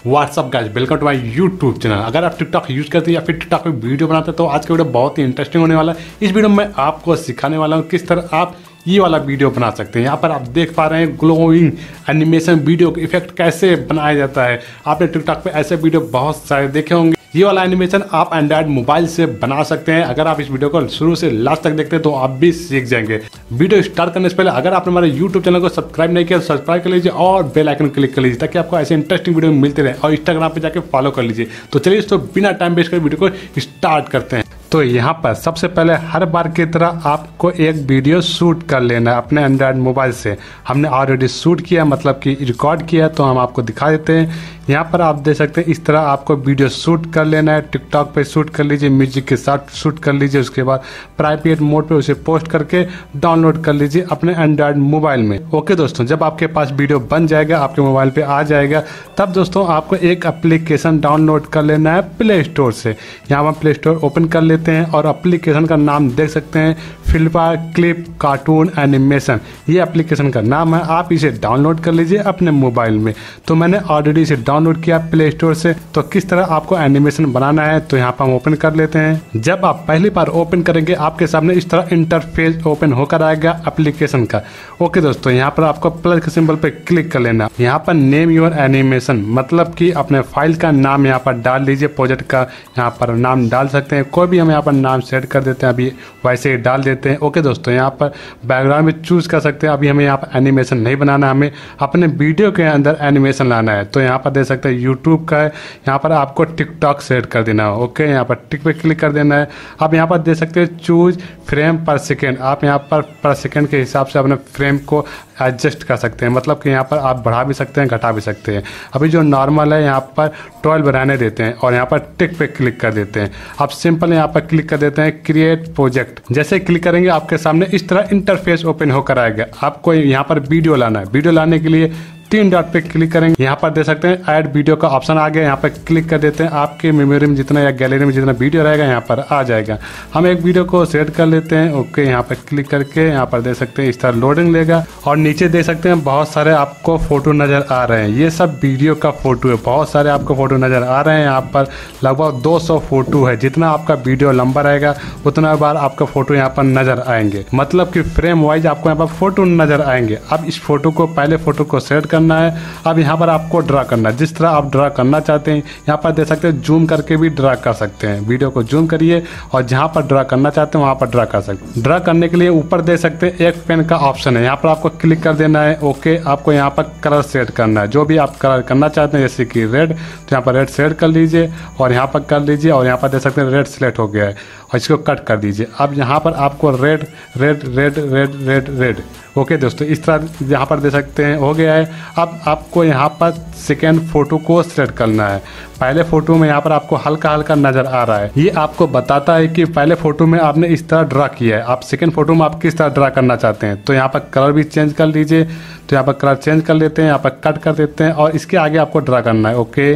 WhatsApp guys, welcome to my YouTube channel. अगर आप TikTok use करते हैं या फिर टिकटॉक पे वीडियो बनाते हैं तो आज का वीडियो बहुत ही इंटरेस्टिंग होने वाला है। इस वीडियो में मैं आपको सिखाने वाला हूँ किस तरह आप ये वाला वीडियो बना सकते हैं। यहाँ पर आप देख पा रहे हैं ग्लोइंग एनिमेशन वीडियो का इफेक्ट कैसे बनाया जाता है। आपने टिकटॉक पे ऐसे वीडियो बहुत सारे देखे होंगे। ये वाला एनिमेशन आप एंड्रॉइड मोबाइल से बना सकते हैं। अगर आप इस वीडियो को शुरू से लास्ट तक देखते हैं तो आप भी सीख जाएंगे। वीडियो स्टार्ट करने से पहले अगर आपने हमारे यूट्यूब चैनल को सब्सक्राइब नहीं किया तो सब्सक्राइब कर लीजिए और बेल आइकन क्लिक कर लीजिए ताकि आपको ऐसे इंटरेस्टिंग वीडियो मिलते रहे। और इंस्टाग्राम पे जाके फॉलो कर लीजिए। तो चलिए दोस्तों, बिना टाइम वेस्ट कर वीडियो को स्टार्ट करते हैं। तो यहाँ पर सबसे पहले हर बार की तरह आपको एक वीडियो शूट कर लेना है अपने एंड्रॉइड मोबाइल से। हमने ऑलरेडी शूट किया, मतलब कि रिकॉर्ड किया, तो हम आपको दिखा देते हैं। यहाँ पर आप देख सकते हैं इस तरह आपको वीडियो शूट कर लेना है। टिकटॉक पे शूट कर लीजिए, म्यूजिक के साथ शूट कर लीजिए, उसके बाद प्राइवेट मोड पे उसे पोस्ट करके डाउनलोड कर लीजिए अपने एंड्रॉइड मोबाइल में। ओके दोस्तों, जब आपके पास वीडियो बन जाएगा, आपके मोबाइल पे आ जाएगा, तब दोस्तों आपको एक एप्लीकेशन डाउनलोड कर लेना है प्ले स्टोर से। यहाँ पर प्ले स्टोर ओपन कर लेते हैं और एप्लीकेशन का नाम देख सकते हैं, फिल्पर क्लिप कार्टून एनिमेशन, ये एप्लीकेशन का नाम है। आप इसे डाउनलोड कर लीजिए अपने मोबाइल में। तो मैंने ऑलरेडी इसे डाउनलोड किया प्ले स्टोर से। तो किस तरह आपको एनिमेशन बनाना है तो यहाँ पर हम ओपन कर लेते हैं। जब आप पहली बार ओपन करेंगे आपके सामने इस तरह इंटरफेस ओपन होकर आएगा एप्लीकेशन का। ओके दोस्तों, यहाँ पर आपको प्लस के सिंबल पे क्लिक कर लेना। यहाँ पर नेम योर एनिमेशन, मतलब कि अपने फाइल का नाम यहाँ पर डाल लीजिए। प्रोजेक्ट का यहाँ पर नाम डाल सकते हैं, कोई भी हम यहाँ पर नाम सेट कर देते हैं, अभी वैसे ही डाल देते हैं। ओके दोस्तों, यहाँ पर बैकग्राउंड भी चूज कर सकते हैं। अभी हमें यहाँ पर एनिमेशन नहीं बनाना, हमें अपने वीडियो के अंदर एनिमेशन लाना है। तो यहाँ पर देख सकते हैं यूट्यूब का है, यहाँ पर आपको टिकटॉक सेट कर देना है। ओके, यहाँ पर टिक पे क्लिक कर देना है। अब यहाँ पर देख सकते हैं चूज फ्रेम पर सेकेंड, आप यहाँ पर सेकेंड के हिसाब से अपने फ्रेम को एडजस्ट कर सकते हैं, मतलब कि यहाँ पर आप बढ़ा भी सकते हैं, घटा भी सकते हैं। अभी जो नॉर्मल है यहाँ पर 12 रहने देते हैं और यहाँ पर टिक पे क्लिक कर देते हैं। अब सिंपल यहाँ पर क्लिक कर देते हैं क्रिएट प्रोजेक्ट। जैसे क्लिक करेंगे आपके सामने इस तरह इंटरफेस ओपन होकर आएगा। आपको यहाँ पर वीडियो लाना है। वीडियो लाने के लिए 3 डॉट पे क्लिक करेंगे। यहाँ पर देख सकते हैं ऐड वीडियो का ऑप्शन आ गया, यहाँ पर क्लिक कर देते हैं। आपके मेमोरी में जितना या गैलरी में जितना वीडियो रहेगा यहाँ पर आ जाएगा। हम एक वीडियो को सेट कर लेते हैं। ओके, यहाँ पर क्लिक करके यहाँ पर देख सकते हैं इस तरह लोडिंग लेगा और नीचे देख सकते हैं बहुत सारे आपको फोटो नजर आ रहे हैं। ये सब वीडियो का फोटो है, बहुत सारे आपको फोटो नजर आ रहे हैं। यहाँ पर लगभग 200 फोटो है। जितना आपका वीडियो लंबा रहेगा उतना बार आपका फोटो यहाँ पर नजर आएंगे, मतलब कि फ्रेम वाइज आपको यहाँ पर फोटो नजर आएंगे। अब इस फोटो को, पहले फोटो को सेट करना है। अब यहाँ पर आपको ड्रा करना है, जिस तरह आप ड्रा करना चाहते हैं। यहाँ पर देख सकते हैं जूम करके भी ड्रा कर सकते हैं। वीडियो को जूम करिए और जहाँ पर ड्रा करना चाहते हैं वहाँ पर ड्रा कर सकते हैं। ड्रा करने के लिए ऊपर देख सकते हैं एक पेन का ऑप्शन है, यहाँ पर आपको क्लिक कर देना है। ओके, आपको यहाँ पर कलर सेट करना है, जो भी आप कलर करना चाहते हैं, जैसे कि रेड, तो यहाँ पर रेड सेट कर लीजिए और यहाँ पर कर लीजिए और यहाँ पर देख सकते हैं रेड सेलेक्ट हो गया है और इसको कट कर दीजिए। अब यहाँ पर आपको red red red red red red, okay दोस्तों, इस तरह यहाँ पर देख सकते हैं हो गया है। अब आपको यहाँ पर सेकेंड फोटो को सेलेक्ट करना है। पहले फोटो में यहाँ पर आपको हल्का हल्का नजर आ रहा है, ये आपको बताता है कि पहले फोटो में आपने इस तरह ड्रा किया है, आप सेकेंड फोटो में आप किस तरह ड्रा करना चाहते हैं। तो यहाँ पर कलर भी चेंज कर लीजिए। तो यहाँ पर कलर चेंज कर लेते हैं, यहाँ पर कट कर देते हैं और इसके आगे आपको ड्रा करना है। ओके,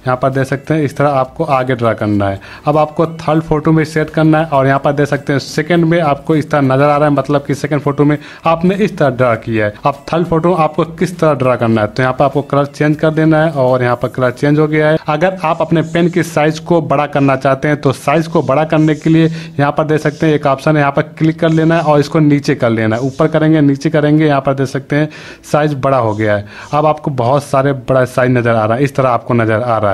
यहाँ पर देख सकते हैं इस तरह आपको आगे ड्रा करना है। अब आपको थर्ड फोटो में सेट करना है और यहाँ पर देख सकते हैं सेकंड में आपको इस तरह नजर आ रहा है, मतलब कि सेकंड फोटो में आपने इस तरह ड्रा किया है। अब थर्ड फोटो आपको किस तरह ड्रा करना है, तो यहाँ पर आपको कलर चेंज कर देना है और यहाँ पर कलर चेंज हो गया है। अगर आप अपने पेन की साइज को बड़ा करना चाहते हैं तो साइज को बड़ा करने के लिए यहाँ पर देख सकते हैं एक ऑप्शन है, यहाँ पर क्लिक कर लेना है और इसको नीचे कर लेना है। ऊपर करेंगे, नीचे करेंगे, यहाँ पर देख सकते हैं साइज बड़ा हो गया है। अब आपको बहुत सारे बड़ा साइज नजर आ रहा है, इस तरह आपको नजर आ रहा है।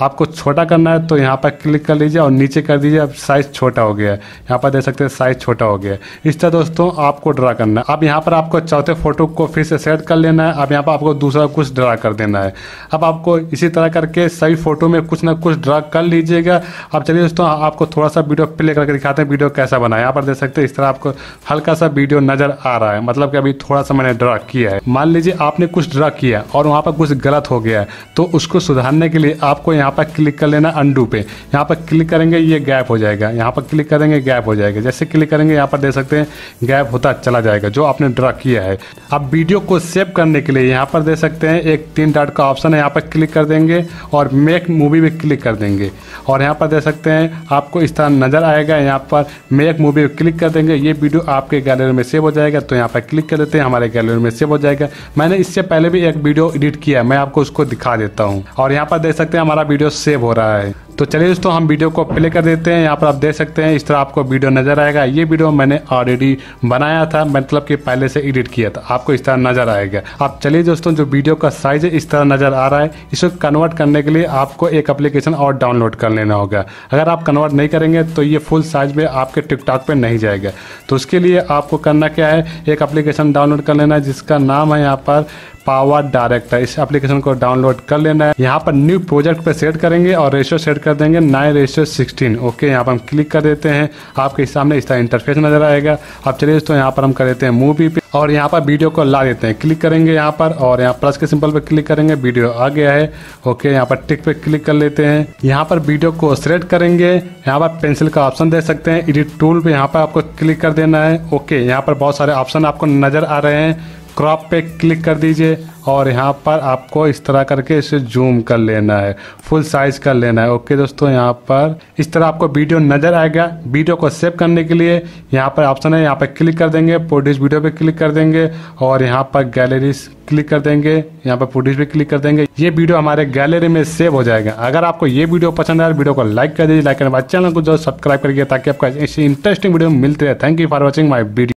आपको छोटा करना है तो यहाँ पर क्लिक कर लीजिए और नीचे कर दीजिए। अब साइज छोटा हो गया है, यहाँ पर देख सकते हैं साइज छोटा हो गया है। इस तरह दोस्तों आपको ड्रा करना है। अब यहाँ पर आपको चौथे फोटो को फिर से सेट कर लेना है। अब यहाँ पर आपको दूसरा कुछ ड्रा कर देना है। अब आपको इसी तरह करके सभी फोटो में कुछ ना कुछ ड्रा कर लीजिएगा। अब चलिए दोस्तों, आपको थोड़ा सा वीडियो प्ले करके दिखाते हैं वीडियो कैसा बना है। यहाँ पर देख सकते हैं इस तरह आपको हल्का सा वीडियो नजर आ रहा है, मतलब कि अभी थोड़ा सा मैंने ड्रा किया है। मान लीजिए आपने कुछ ड्रा किया और वहाँ पर कुछ गलत हो गया है, तो उसको सुधारने के लिए लिए आपको यहाँ पर क्लिक कर लेना अंडू पे। यहाँ पर क्लिक करेंगे ये गैप हो जाएगा, यहाँ पर क्लिक करेंगे गैप हो जाएगा। जैसे क्लिक करेंगे यहाँ पर देख सकते हैं गैप होता चला जाएगा जो आपने ड्रा किया है। अब वीडियो को सेव करने के लिए यहाँ पर देख सकते हैं एक 3 डॉट का ऑप्शन है, यहाँ पर क्लिक कर देंगे और मेक मूवी पे क्लिक कर देंगे और यहाँ पर देख सकते हैं आपको इस तरह नज़र आएगा। यहाँ पर मेक मूवी पे क्लिक कर देंगे, ये वीडियो आपके गैलरी में सेव हो जाएगा। तो यहाँ पर क्लिक कर देते हैं, हमारे गैलरी में सेव हो जाएगा। मैंने इससे पहले भी एक वीडियो एडिट किया है, मैं आपको उसको दिखा देता हूँ और यहाँ पर देख सकते हैं हमारा वीडियो सेव हो रहा है। तो चलिए दोस्तों हम वीडियो को प्ले कर देते हैं। यहाँ पर आप देख सकते हैं इस तरह आपको वीडियो नजर आएगा। ये वीडियो मैंने ऑलरेडी बनाया था, मतलब कि पहले से एडिट किया था, आपको इस तरह नजर आएगा। अब चलिए दोस्तों जो वीडियो का साइज है इस तरह नजर आ रहा है, इसको कन्वर्ट करने के लिए आपको एक एप्लीकेशन और डाउनलोड कर लेना होगा। अगर आप कन्वर्ट नहीं करेंगे तो ये फुल साइज में आपके टिकटॉक पे नहीं जाएगा। तो उसके लिए आपको करना क्या है, एक एप्लीकेशन डाउनलोड कर लेना है जिसका नाम है यहाँ पर पावर डायरेक्टर। इस एप्लीकेशन को डाउनलोड कर लेना है। यहाँ पर न्यू प्रोजेक्ट पे सेट करेंगे और रेशियो सेट कर देंगे 9:16। ओके, यहाँ पर हम क्लिक कर देते हैं, आपके सामने इस तरह इंटरफेस नजर आएगा। अब चलिए दोस्तों यहाँ पर हम कर देते हैं मूवी पे और यहाँ पर वीडियो को ला देते हैं। क्लिक करेंगे यहाँ पर और यहाँ प्लस के सिंबल पे क्लिक करेंगे, वीडियो आ गया है। ओके, यहाँ पर टिक पे क्लिक कर लेते हैं। यहाँ पर वीडियो को सिलेक्ट करेंगे, यहाँ पर पेंसिल का ऑप्शन दे सकते हैं, एडिट टूल पे यहाँ पर आपको क्लिक कर देना है। ओके, यहाँ पर बहुत सारे ऑप्शन आपको नजर आ रहे हैं, क्रॉप पे क्लिक कर दीजिए और यहाँ पर आपको इस तरह करके इसे जूम कर लेना है, फुल साइज कर लेना है। ओके दोस्तों, यहाँ पर इस तरह आपको वीडियो नजर आएगा। वीडियो को सेव करने के लिए यहाँ पर ऑप्शन है, यहाँ पर क्लिक कर देंगे, प्रोड्यूस वीडियो पे क्लिक कर देंगे और यहाँ पर गैलरीज क्लिक कर देंगे, यहाँ पर प्रोड्यूस पे क्लिक कर देंगे। ये वीडियो हमारे गैलरी में सेव हो जाएगा। अगर आपको ये वीडियो पसंद आए वीडियो को लाइक कर दीजिए, लाइक करने के बाद चैनल को जो सब्सक्राइब करिए ताकि आपको ऐसी इंटरेस्टिंग वीडियो मिलती है। Thank you for watching my video.